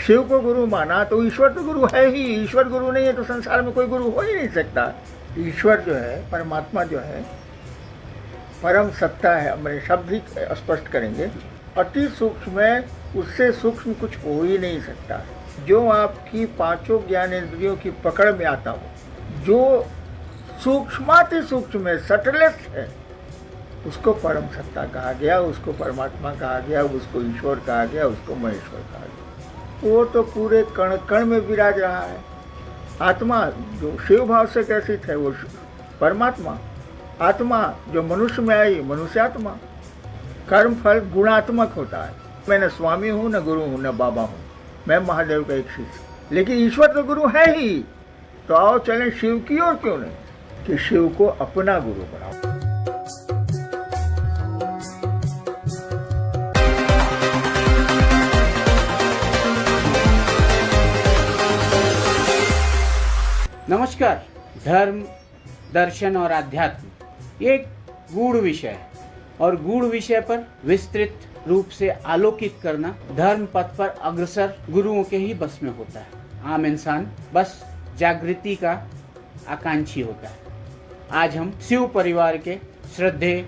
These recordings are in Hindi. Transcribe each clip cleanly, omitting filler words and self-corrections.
शिव को गुरु माना तो ईश्वर तो गुरु है ही। ईश्वर गुरु नहीं है तो संसार में कोई गुरु हो ही नहीं सकता। ईश्वर जो है, परमात्मा जो है, परम सत्ता है। हमारे शब्द ही स्पष्ट करेंगे, अति सूक्ष्म है, उससे सूक्ष्म कुछ हो ही नहीं सकता। जो आपकी पांचों ज्ञानेंद्रियों की पकड़ में आता हो, जो सूक्ष्माति सूक्ष्म है, सटलेस्ट है, उसको परम सत्ता कहा गया, उसको परमात्मा कहा गया, उसको ईश्वर कहा गया, उसको महेश्वर कहा गया। वो तो पूरे कण कण में विराज रहा है। आत्मा जो शिव भाव से ग्रसित है वो परमात्मा, आत्मा जो मनुष्य में आई मनुष्य आत्मा। कर्म फल गुणात्मक होता है। मैं न स्वामी हूँ, न गुरु हूँ, न बाबा हूँ, मैं महादेव का एक शिष्य। लेकिन ईश्वर तो गुरु है ही। तो आओ चलें शिव की ओर, क्यों नहीं, कि शिव को अपना गुरु बनाओ। नमस्कार। धर्म, दर्शन और अध्यात्म ये एक गूढ़ विषय है और गूढ़ विषय पर विस्तृत रूप से आलोकित करना धर्म पथ पर अग्रसर गुरुओं के ही बस में होता है। आम इंसान बस जागृति का आकांक्षी होता है। आज हम शिव परिवार के श्रद्धेय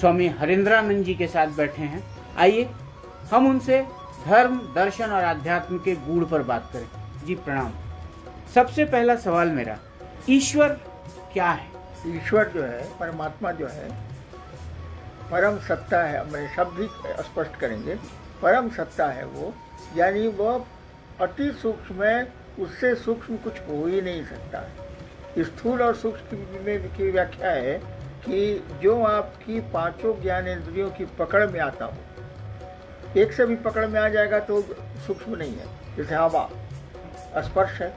स्वामी हरेंद्रानंद जी के साथ बैठे हैं। आइए हम उनसे धर्म, दर्शन और अध्यात्म के गूढ़ पर बात करें। जी प्रणाम। सबसे पहला सवाल मेरा, ईश्वर क्या है? ईश्वर जो है, परमात्मा जो है, परम सत्ता है। हमारे शब्द ही स्पष्ट करेंगे, परम सत्ता है वो, यानी वह अति सूक्ष्म है, उससे सूक्ष्म कुछ हो ही नहीं सकता। स्थूल और सूक्ष्म में की व्याख्या है कि जो आपकी पांचों ज्ञानेंद्रियों की पकड़ में आता हो, एक से भी पकड़ में आ जाएगा तो सूक्ष्म नहीं है। जैसे हवा स्पर्श है,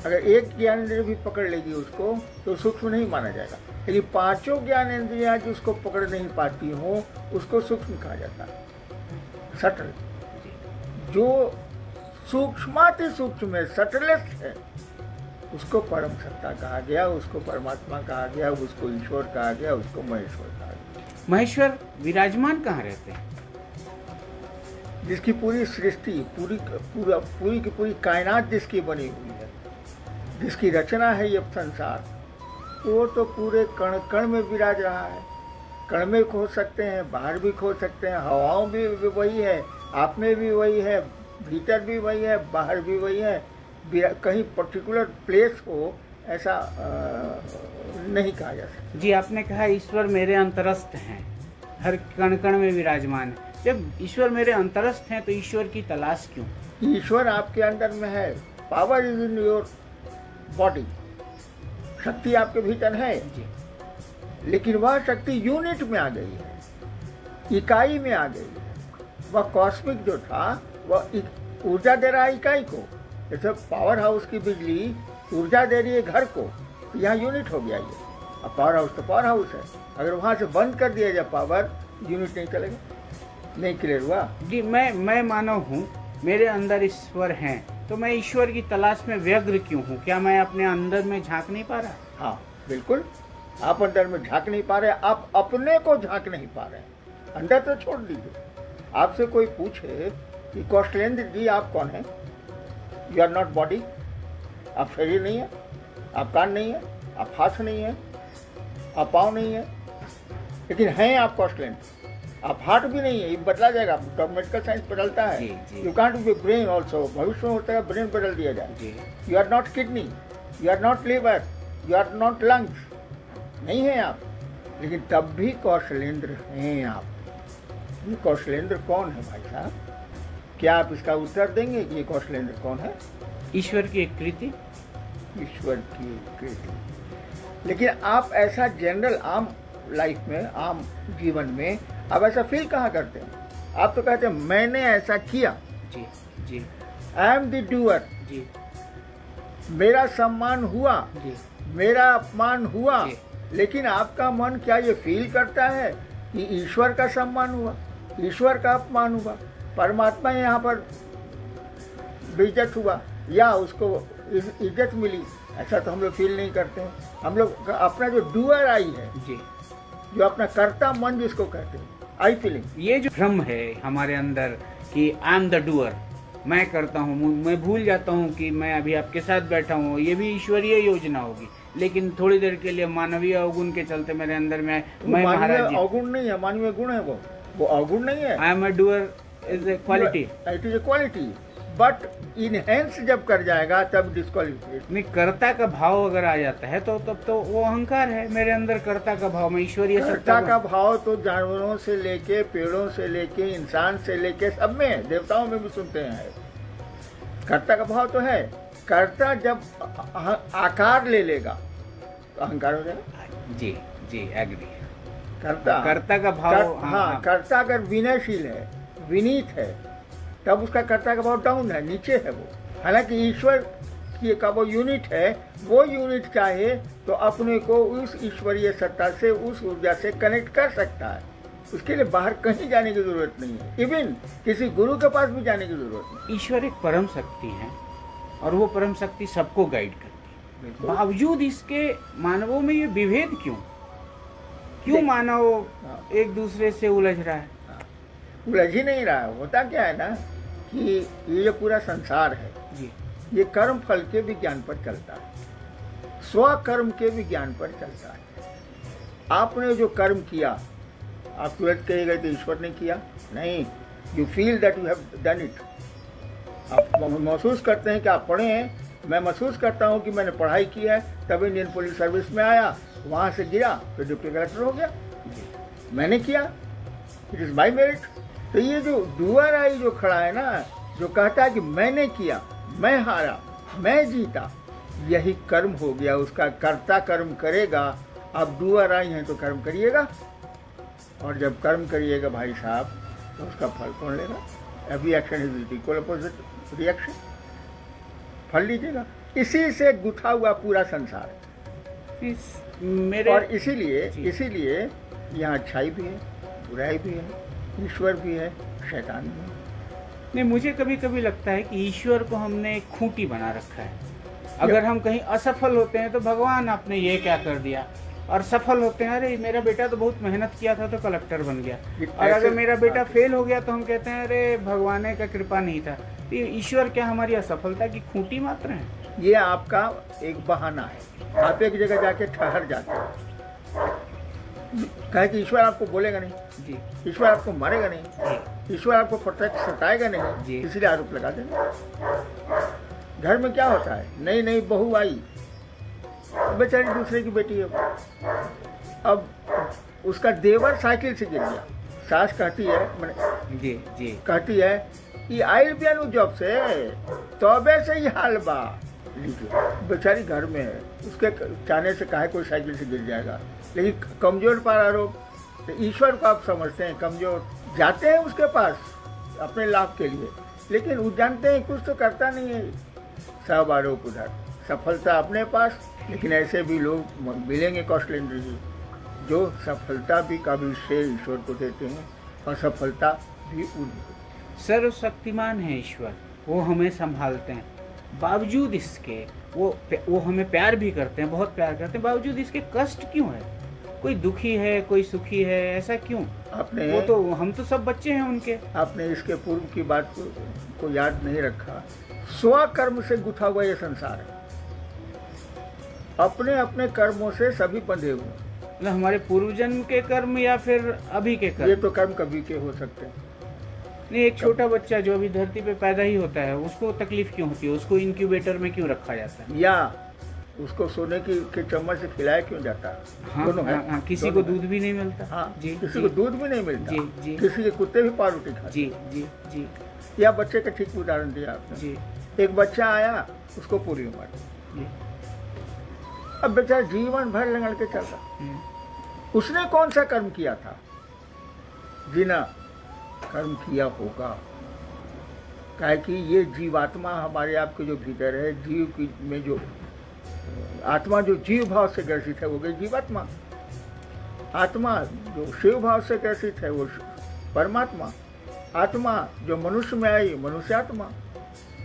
अगर एक ज्ञानेंद्रिय भी पकड़ लेगी उसको तो सूक्ष्म नहीं माना जाएगा। यदि पांचों ज्ञानेंद्रियां जो उसको पकड़ नहीं पाती हों उसको सूक्ष्म कहा जाता है, सटल। जो सूक्ष्माति सूक्ष्म है, सटलेस्ट है, उसको परम सत्ता कहा गया, उसको परमात्मा कहा गया, उसको ईश्वर कहा गया, उसको महेश्वर कहा गया। महेश्वर विराजमान कहाँ रहते हैं? जिसकी पूरी सृष्टि, पूरी की पूरी कायनात जिसकी बनी हुई है, जिसकी रचना है ये संसार, वो तो पूरे कण कण में विराज रहा है। कण में खो सकते हैं, बाहर भी खो सकते हैं, हवाओं भी वही है, आप में भी वही है, भीतर भी वही है, बाहर भी वही है। कहीं पर्टिकुलर प्लेस हो ऐसा नहीं कहा जा सकता। जी आपने कहा ईश्वर मेरे अंतरस्थ हैं, हर कण कण में विराजमान है। जब ईश्वर मेरे अंतरस्थ हैं तो ईश्वर की तलाश क्यों? ईश्वर आपके अंदर में है। Power is in your body. शक्ति आपके भीतर है जी। लेकिन वह शक्ति यूनिट में आ गई है, इकाई में आ गई है। वह कॉस्मिक जो था वह ऊर्जा दे रहा है इकाई को। जैसे पावर हाउस की बिजली ऊर्जा दे रही है घर को, तो यहाँ यूनिट हो गया ये। अब पावर हाउस तो पावर हाउस है, अगर वहाँ से बंद कर दिया जाए पावर, यूनिट नहीं चलेगा। नहीं क्लियर हुआ? जी मैं मानव हूँ, मेरे अंदर ईश्वर हैं, तो मैं ईश्वर की तलाश में व्यग्र क्यों हूँ? क्या मैं अपने अंदर में झांक नहीं पा रहा? हाँ बिल्कुल, आप अंदर में झांक नहीं पा रहे, आप अपने को झांक नहीं पा रहे। अंदर तो छोड़ दीजिए। आपसे कोई पूछे कि कौशलेंद्र जी आप कौन हैं? You are not body. आप शरीर नहीं है, आप कान नहीं है, आप हाथ नहीं है, आप पाँव नहीं है, लेकिन हैं आप कौशलेंद्र। आप हार्ट भी नहीं है, ये बदला जाएगा, मेडिकल साइंस बदलता है। You can't be brain also, भविष्य में होता है ब्रेन बदल दिया जाए। You are not kidney, you are not liver, you are not lungs, नहीं है आप, लेकिन तब भी कौशलेंद्र हैं आप। ये कौशलेंद्र कौन है भाई साहब? क्या आप इसका उत्तर देंगे कि ये कौशलेंद्र कौन है? ईश्वर की एक कृति। ईश्वर की कृति। लेकिन आप ऐसा जनरल आम लाइफ में, आम जीवन में आप ऐसा फील कहाँ करते हैं? आप तो कहते हैं मैंने ऐसा किया। जी जी। I am the doer. जी। मेरा सम्मान हुआ, जी। मेरा अपमान हुआ। जी। लेकिन आपका मन क्या ये फील करता है कि ईश्वर का सम्मान हुआ, ईश्वर का अपमान हुआ, परमात्मा यहाँ पर बेइज्जत हुआ या उसको इज्जत मिली? ऐसा तो हम लोग फील नहीं करते हैं। हम लोग अपना जो डूअर आई है, जी, जो अपना कर्ता मन जिसको कहते हैं, आई फीलिंग, ये जो भ्रम है हमारे अंदर कि आई एम द डूअर, मैं करता हूँ, मैं भूल जाता हूँ कि मैं अभी आपके साथ बैठा हूँ, ये भी ईश्वरीय योजना होगी। लेकिन थोड़ी देर के लिए मानवीय अवगुण के चलते मेरे अंदर में मैं महाराज मानवीय जी, अवगुण नहीं है, मानवीय गुण है वो अवगुण नहीं है। I am a doer is a quality. It is a quality, but enhance जब कर जाएगा तब डिस्क्वालिफिकेशन। नहीं, कर्ता का भाव अगर आ जाता है तो तब तो वो अहंकार है। मेरे अंदर कर्ता का भाव, मैं ईश्वरीय कर्ता सत्ता का भाव तो जानवरों से लेके, पेड़ों से लेके, इंसान से लेके सब में है, देवताओं में भी सुनते हैं। कर्ता का भाव तो है। कर्ता जब आकार ले लेगा तो अहंकार हो जाएगा। जी जी, एग्री। कर्ता का भाव, हाँ, कर्ता अगर विनयशील है, विनीत है, तब उसका कर्ता का भाव डाउन है, नीचे है वो। हालांकि ईश्वर की का वो यूनिट है, वो यूनिट चाहे तो अपने को उस ईश्वरीय सत्ता से, उस ऊर्जा से कनेक्ट कर सकता है। उसके लिए बाहर कहीं जाने की जरूरत नहीं है, इवन किसी गुरु के पास भी जाने की जरूरत नहीं। ईश्वर एक परम शक्ति है और वो परम शक्ति सबको गाइड करती है। बावजूद इसके मानवों में ये विभेद क्यों मानव एक दूसरे से उलझ रहा है? उलझ ही नहीं रहा है। होता क्या है ना कि ये जो पूरा संसार है जी, ये कर्म फल के विज्ञान पर चलता है, स्वकर्म के विज्ञान पर चलता है। आपने जो कर्म किया, आप तुरंत कहेगा तो ईश्वर ने किया नहीं। You feel that you have done it. आप महसूस करते हैं कि आप पढ़े हैं। मैं महसूस करता हूं कि मैंने पढ़ाई की है, तब इंडियन पुलिस सर्विस में आया, वहां से गिरा तो डिप्टी कलेक्टर हो गया। मैंने किया, इट इज माई मेरिट। तो ये जो डूअर आई जो खड़ा है ना, जो कहता है कि मैंने किया, मैं हारा, मैं जीता, यही कर्म हो गया उसका। कर्ता कर्म करेगा। अब डूअर आई हैं तो कर्म करिएगा, और जब कर्म करिएगा भाई साहब तो उसका फल कौन लेगा? Every action is equal opposite reaction. फल लीजिएगा। इसी से गुथा हुआ पूरा संसार है। और इसीलिए यहाँ अच्छाई भी है, बुराई भी है, ईश्वर भी है, शैतान भी है। नहीं, मुझे कभी कभी लगता है कि ईश्वर को हमने एक खूंटी बना रखा है। अगर हम कहीं असफल होते हैं तो भगवान आपने ये क्या कर दिया, और सफल होते हैं अरे मेरा बेटा तो बहुत मेहनत किया था तो कलेक्टर बन गया, और अगर मेरा बेटा फेल हो गया तो हम कहते हैं अरे भगवान का कृपा नहीं था। तो ईश्वर क्या हमारी असफलता की खूंटी मात्र है? ये आपका एक बहाना है। आप एक जगह जाके ठहर जाते हो, कहे कि ईश्वर आपको बोलेगा नहीं जी, ईश्वर आपको मारेगा नहीं, ईश्वर आपको प्रोटेक्ट सताएगा नहीं, इसलिए आरोप लगा देंगे। घर में क्या होता है, नई नई बहू आई, बेचारी दूसरे की बेटी है, अब उसका देवर साइकिल से गिर गया। सास कहती है, मैंने जी कहती है कि आइल पियानु जॉब से तौबे से ही हाल बा। लीजिए, बेचारी घर में है, उसके चाहने से काहे कोई साइकिल से गिर जाएगा। लेकिन कमजोर पर आरोप, तो ईश्वर को आप समझते हैं कमजोर, जाते हैं उसके पास अपने लाभ के लिए, लेकिन वो जानते हैं कुछ तो करता नहीं है। सब आरोप उधर, सफलता अपने पास। लेकिन ऐसे भी लोग मिलेंगे कौशलेंद्र जी, जो सफलता भी काबिल से ईश्वर को देते हैं और सफलता भी उनको। सर्वशक्तिमान है ईश्वर, वो हमें संभालते हैं। बावजूद इसके वो हमें प्यार भी करते हैं, बहुत प्यार करते हैं। बावजूद इसके कष्ट क्यों है? कोई दुखी है, कोई सुखी है, ऐसा क्यों? आपने वो तो हम तो सब बच्चे हैं उनके। आपने इसके पूर्व की बात को याद नहीं रखा। स्वकर्म से गुथा हुआ ये संसार है, अपने अपने कर्मों से सभी बंधे हुए। मतलब हमारे पूर्व जन्म के कर्म या फिर अभी के कर्म? ये तो कर्म कभी के हो सकते हैं। नहीं, एक छोटा बच्चा जो अभी धरती पे पैदा ही होता है, उसको तकलीफ क्यों होती है? उसको इंक्यूबेटर में क्यों रखा जाता है? या उसको सोने के चम्मच से खिलाया क्यों जाता है? दोनों है। हाँ, किसी को दूध भी नहीं मिलता। हाँ, जी, किसी को दूध भी नहीं मिलता। जी। किसी के कुत्ते भी पावरोटी खाते। जी जी जी। या बच्चे का ठीक उदाहरण दिया आपने। जी। एक बच्चा आया, उसको पोलियो मार दी। अब बेचारा जीवन भर लंगड़ के चलता। उसने कौन सा कर्म किया था? बिना कर्म किया होगा। काहे कि ये जीवात्मा हमारे आपके जो भीतर है, जीव की में जो आत्मा जो जीव भाव से ग्रसित है वो गई जीवात्मा। आत्मा जो शिव भाव से ग्रसित है वो परमात्मा। आत्मा जो मनुष्य में आई, मनुष्य आत्मा।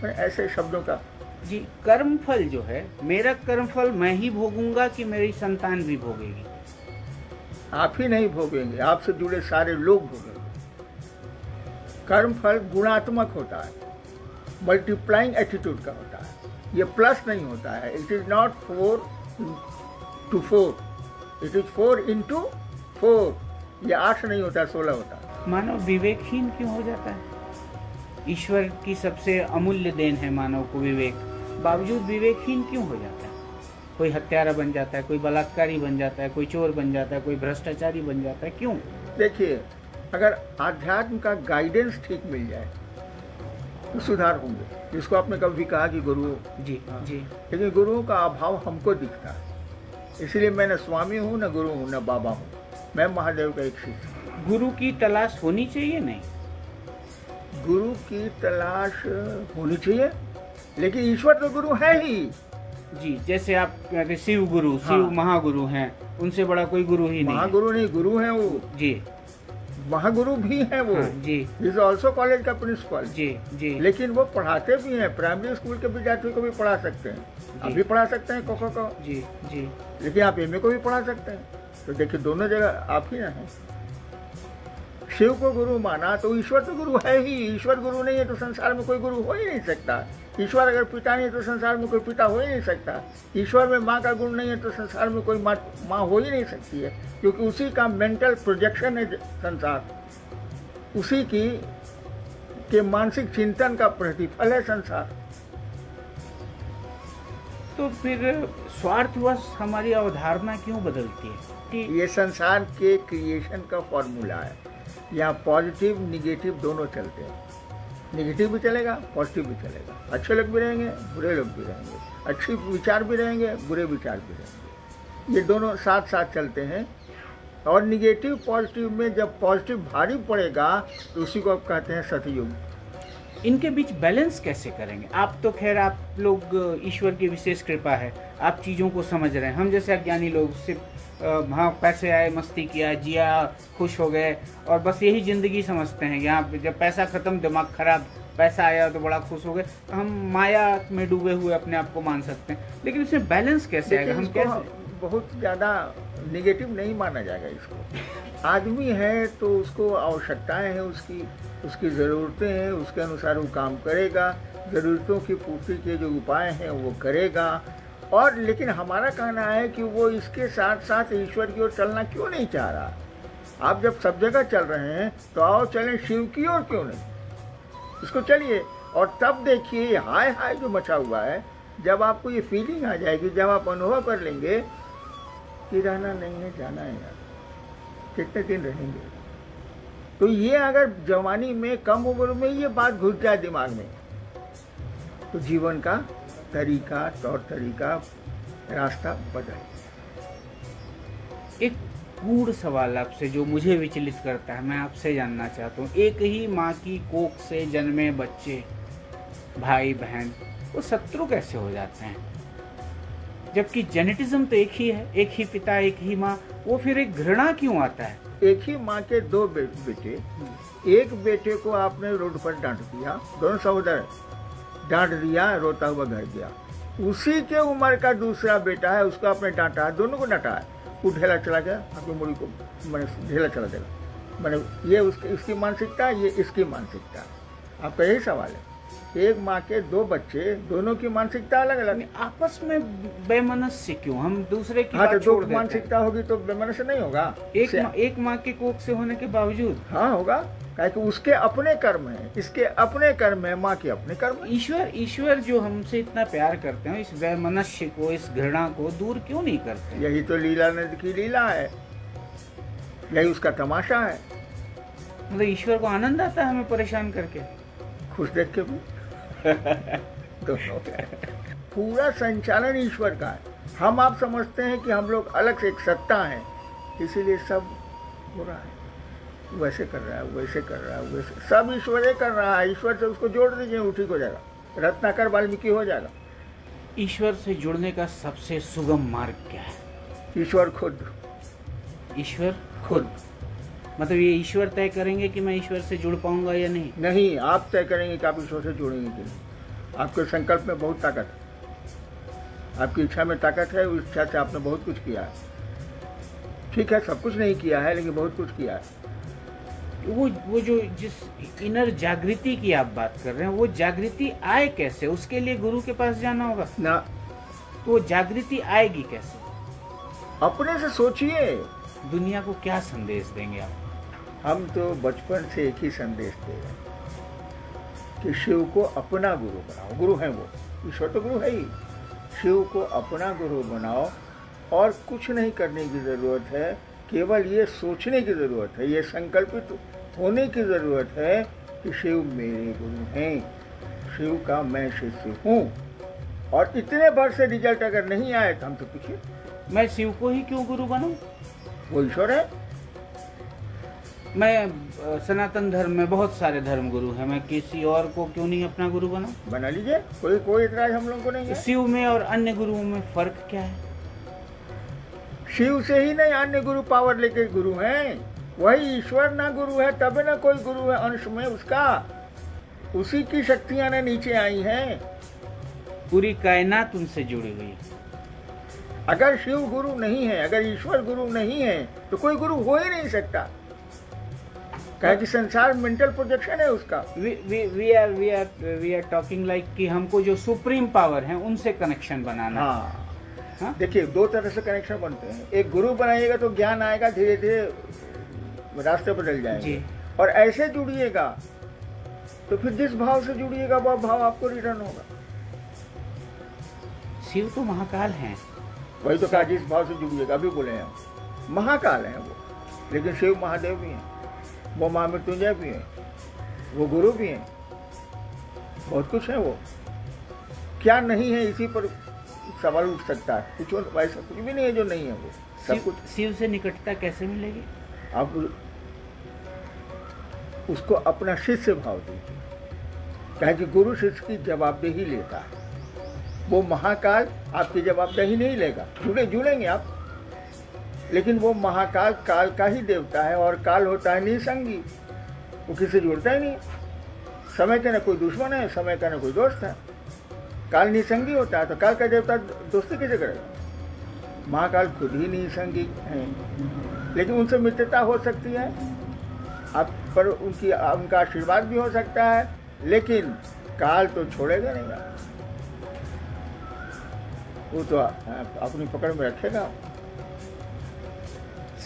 ऐसे शब्दों का जी। कर्मफल जो है, मेरा कर्मफल मैं ही भोगूंगा कि मेरी संतान भी भोगेगी? आप ही नहीं भोगेंगे, आपसे जुड़े सारे लोग भोगेंगे। कर्मफल गुणात्मक होता है, मल्टीप्लाइंग एटीट्यूड का होता है, ये प्लस नहीं होता है। It is not 4 to 4, it is 4 into 4। ये 8 नहीं होता, 16 होता है। मानव विवेकहीन क्यों हो जाता है? ईश्वर की सबसे अमूल्य देन है मानव को विवेक, बावजूद विवेकहीन क्यों हो जाता है? कोई हत्यारा बन जाता है, कोई बलात्कारी बन जाता है, कोई चोर बन जाता है, कोई भ्रष्टाचारी बन जाता है, क्यों? देखिए, अगर आध्यात्म का गाइडेंस ठीक मिल जाए तो सुधार होंगे, जिसको आपने कभी कहा कि गुरु, जी जी। लेकिन गुरुओं का अभाव हमको दिखता है। इसलिए मैं न स्वामी हूँ, न गुरु हूँ, न बाबा हूँ, मैं महादेव का एक शिष्य हूँ। गुरु की तलाश होनी चाहिए नहीं? गुरु की तलाश होनी चाहिए, लेकिन ईश्वर तो गुरु है ही। जी, जैसे आप कहते शिव गुरु, हाँ। शिव महागुरु हैं, उनसे बड़ा कोई गुरु ही नहीं है। महागुरु नहीं, गुरु है वो, जी महागुरु भी है वो। हाँ, जी इज ऑल्सो कॉलेज का प्रिंसिपल। जी जी। लेकिन वो पढ़ाते भी हैं, प्राइमरी स्कूल के विद्यार्थियों को भी पढ़ा सकते हैं, आप भी पढ़ा सकते हैं कोको को, जी जी। लेकिन आप एमए को भी पढ़ा सकते हैं। तो देखिए, दोनों जगह आप ही ना हैं। शिव को गुरु माना तो ईश्वर तो गुरु है ही। ईश्वर गुरु नहीं है तो संसार में कोई गुरु हो ही नहीं सकता। ईश्वर अगर पिता नहीं है तो संसार में कोई पिता हो ही नहीं सकता। ईश्वर में माँ का गुण नहीं है तो संसार में कोई माँ हो ही नहीं सकती है, क्योंकि उसी का मेंटल प्रोजेक्शन है संसार, उसी की के मानसिक चिंतन का प्रतिफल है संसार। तो फिर स्वार्थवश हमारी अवधारणा क्यों बदलती है कि ये संसार के क्रिएशन का फॉर्मूला है। यहाँ पॉजिटिव निगेटिव दोनों चलते हैं। निगेटिव भी चलेगा, पॉजिटिव भी चलेगा। अच्छे लोग भी रहेंगे, बुरे लोग भी रहेंगे, अच्छे विचार भी रहेंगे, बुरे विचार भी रहेंगे। ये दोनों साथ साथ चलते हैं। और निगेटिव पॉजिटिव में जब पॉजिटिव भारी पड़ेगा तो उसी को आप कहते हैं सतयुग। इनके बीच बैलेंस कैसे करेंगे? आप तो खैर आप लोग ईश्वर की विशेष कृपा है, आप चीज़ों को समझ रहे हैं। हम जैसे अज्ञानी लोग सिर्फ हाँ पैसे आए, मस्ती किया, जिया, खुश हो गए और बस यही ज़िंदगी समझते हैं। यहाँ जब पैसा ख़त्म, दिमाग खराब, पैसा आया तो बड़ा खुश हो गए, तो हम माया में डूबे हुए अपने आप को मान सकते हैं। लेकिन इसमें बैलेंस कैसे आएगा? हम कैसे? बहुत ज़्यादा निगेटिव नहीं माना जाएगा इसको। आदमी है तो उसको आवश्यकताएं हैं, उसकी ज़रूरतें हैं, उसके अनुसार वो काम करेगा, ज़रूरतों की पूर्ति के जो उपाय हैं वो करेगा। और लेकिन हमारा कहना है कि वो इसके साथ साथ ईश्वर की ओर चलना क्यों नहीं चाह रहा। आप जब सब जगह चल रहे हैं तो आओ चलें शिव की ओर, क्यों नहीं, इसको चलिए। और तब देखिए हाय हाय जो मचा हुआ है, जब आपको ये फीलिंग आ जाएगी, जब आप अनुभव कर लेंगे कि रहना नहीं है, जाना है यार, कितने दिन रहेंगे। तो ये अगर जवानी में कम उम्र में ये बात घुस जाए दिमाग में, तो जीवन का तरीका, तौर तरीका, रास्ता बदल। एक गूढ़ सवाल आपसे जो मुझे विचलित करता है, मैं आपसे जानना चाहता हूँ। एक ही माँ की कोख से जन्मे बच्चे, भाई बहन, वो शत्रु कैसे हो जाते हैं? जबकि जेनेटिज्म तो एक ही है, एक ही पिता, एक ही माँ, वो फिर एक घृणा क्यों आता है? एक ही माँ के दो बेटे, एक बेटे को आपने रोड पर डांट दिया, दोनों सहोदर डांट दिया, रोता हुआ घर गया। उसी के उम्र का दूसरा बेटा है, उसको आपने डांटा, दोनों को डांटा है, वो ढेला चला गया, आपकी मुड़ी को मैंने ढेला चला देगा। मैंने ये इसकी मानसिकता, ये इसकी मानसिकता। आपका यही सवाल है। एक माँ के दो बच्चे, दोनों की मानसिकता अलग अलग। आपस में बेमनस्य क्यों? हम दूसरे की हाँ, बात तो छोड़ दो देते मानसिकता होगी तो बेमनस्य नहीं होगा। एक माँ के कोख से होने के बावजूद। हाँ होगा, क्योंकि उसके अपने कर्म हैं, इसके अपने कर्म हैं, माँ के अपने कर्म हैं। ईश्वर जो हमसे इतना प्यार करते हैं, इस वैमनस्य को, इस घृणा को दूर क्यों नहीं करते? यही तो लीलानंद की लीला है, यही उसका तमाशा है। मतलब ईश्वर को आनंद आता है हमें परेशान करके, खुश देख के भी। दोनों पूरा संचालन ईश्वर का है। हम आप समझते हैं कि हम लोग अलग से एक सत्ता है, इसीलिए सब हो रहा है, वैसे कर रहा है, वैसे कर रहा है, वैसे सब ईश्वर कर रहा है। ईश्वर से उसको जोड़ दीजिए, वो ठीक हो जाएगा, रत्नाकर वाल्मीकि हो जाएगा। ईश्वर से जुड़ने का सबसे सुगम मार्ग क्या है? ईश्वर खुद। ईश्वर खुद मतलब ये ईश्वर तय करेंगे कि मैं ईश्वर से जुड़ पाऊंगा या नहीं? नहीं, आप तय करेंगे कि आप ईश्वर से जुड़ेंगे कि नहीं। आपके संकल्प में बहुत ताकत है, आपकी इच्छा में ताकत है, उस इच्छा से आपने बहुत कुछ किया है। ठीक है, सब कुछ नहीं किया है, लेकिन बहुत कुछ किया है। वो जो जिस इनर जागृति की आप बात कर रहे हैं, वो जागृति आए कैसे? उसके लिए गुरु के पास जाना होगा ना। तो वो जागृति आएगी कैसे? अपने से सोचिए। दुनिया को क्या संदेश देंगे आप? हम तो बचपन से एक ही संदेश दे रहे हैं कि शिव को अपना गुरु बनाओ। गुरु है वो, ईश्वर तो गुरु है ही। शिव को अपना गुरु बनाओ और कुछ नहीं करने की ज़रूरत है, केवल ये सोचने की ज़रूरत है, ये संकल्पित होने की ज़रूरत है कि शिव मेरे गुरु हैं, शिव का मैं शिष्य हूँ। और इतने बार से रिजल्ट अगर नहीं आए तो हम तो पूछिए, मैं शिव को ही क्यों गुरु बनूं? वो ईश्वर है। मैं सनातन धर्म में बहुत सारे धर्म गुरु हैं, मैं किसी और को क्यों नहीं अपना गुरु बनाऊं? बना लीजिए, कोई इतराज हम लोगों को नहीं है। शिव में और अन्य गुरुओं में फर्क क्या है? शिव से ही नहीं, अन्य गुरु पावर लेके गुरु हैं। वही ईश्वर ना गुरु है तब ना कोई गुरु है अंश में उसका, उसी की शक्तियां ना नीचे आई हैं। पूरी कायनात उनसे जुड़ी हुई है। अगर शिव गुरु नहीं है, अगर ईश्वर गुरु नहीं है तो कोई गुरु हो ही नहीं सकता। कहे कि संसार मेंटल प्रोजेक्शन है उसका। वी आर टॉकिंग लाइक कि हमको जो सुप्रीम पावर है उनसे कनेक्शन बनाना। हाँ, देखिए दो तरह से कनेक्शन बनते हैं। एक गुरु बनाइएगा तो ज्ञान आएगा, धीरे धीरे रास्ते बदल जाएंगे। और ऐसे जुड़िएगा तो फिर जिस भाव से जुड़िएगा वो भाव आपको रिटर्न होगा। शिव तो महाकाल हैं। वही तो कहा, जिस भाव से जुड़िएगा। अभी बोले हैं महाकाल हैं वो, लेकिन शिव महादेव भी हैं, वो महामृत्युंजय भी हैं, वो गुरु भी हैं, बहुत कुछ है। वो क्या नहीं है इसी पर सवाल उठ सकता है। कुछ वैसा कुछ भी नहीं है जो नहीं है, वो सब कुछ। शिव से निकटता कैसे मिलेगी? आप उसको अपना शिष्य भाव दीजिए, कहे कि गुरु शिष्य की जवाबदेही लेता है। वो महाकाल आपकी जवाबदेही नहीं लेगा, जुड़ेंगे आप, लेकिन वो महाकाल काल का ही देवता है और काल होता है निसंगी, वो किसी से जुड़ता ही नहीं। समय का ना कोई दुश्मन है, समय का ना कोई दोस्त है। काल निसंगी होता है तो काल का देवता दोस्ती कैसे करेगा? महाकाल खुद ही निसंगी है, लेकिन उनसे मित्रता हो सकती है आप पर, उनका आशीर्वाद भी हो सकता है, लेकिन काल तो छोड़ेगा नहीं आप, वो तो अपनी पकड़ में रखेगा।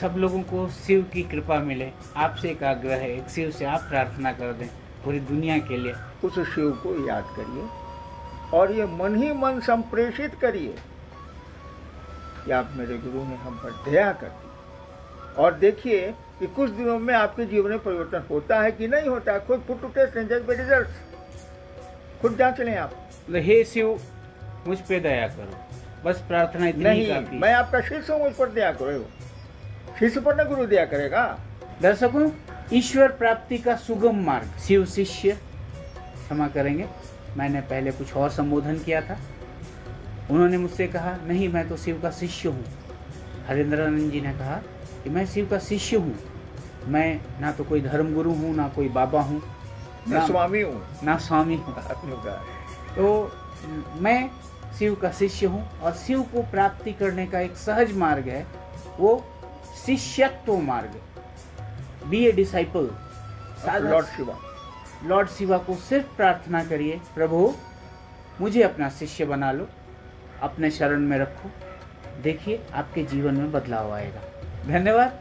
सब लोगों को शिव की कृपा मिले, आपसे एक आग्रह है, एक शिव से आप प्रार्थना कर दें पूरी दुनिया के लिए। उस शिव को याद करिए और ये मन ही मन संप्रेषित करिए कि आप मेरे गुरु ने हम पर दया कर दी। और देखिए कि कुछ दिनों में आपके जीवन में परिवर्तन होता है कि नहीं होता है। खुद पुट टू टेस्ट एंड जज बाय रिजल्ट्स, खुद जांच लें आप। हे शिव, मुझ पे दया करो, बस प्रार्थना इतनी ही काफी। नहीं, मैं आपका शिष्य हूँ, मुझ पर दया करो। शिष्य पर न गुरु दया करेगा। दर्शकों, ईश्वर प्राप्ति का सुगम मार्ग शिव शिष्य, क्षमा करेंगे मैंने पहले कुछ और संबोधन किया था। उन्होंने मुझसे कहा नहीं, मैं तो शिव का शिष्य हूँ। हरेंद्रानंद जी ने कहा कि मैं शिव का शिष्य हूँ, मैं ना तो कोई धर्म गुरु हूँ, ना कोई बाबा हूँ, ना स्वामी हूँ, ना स्वामी हूँ। तो मैं शिव का शिष्य हूँ और शिव को प्राप्ति करने का एक सहज मार्ग है, वो शिष्यत्व मार्ग। Be a disciple. Lord Shiva, Lord Shiva को सिर्फ प्रार्थना करिए, प्रभु मुझे अपना शिष्य बना लो, अपने शरण में रखो, देखिए आपके जीवन में बदलाव आएगा। धन्यवाद।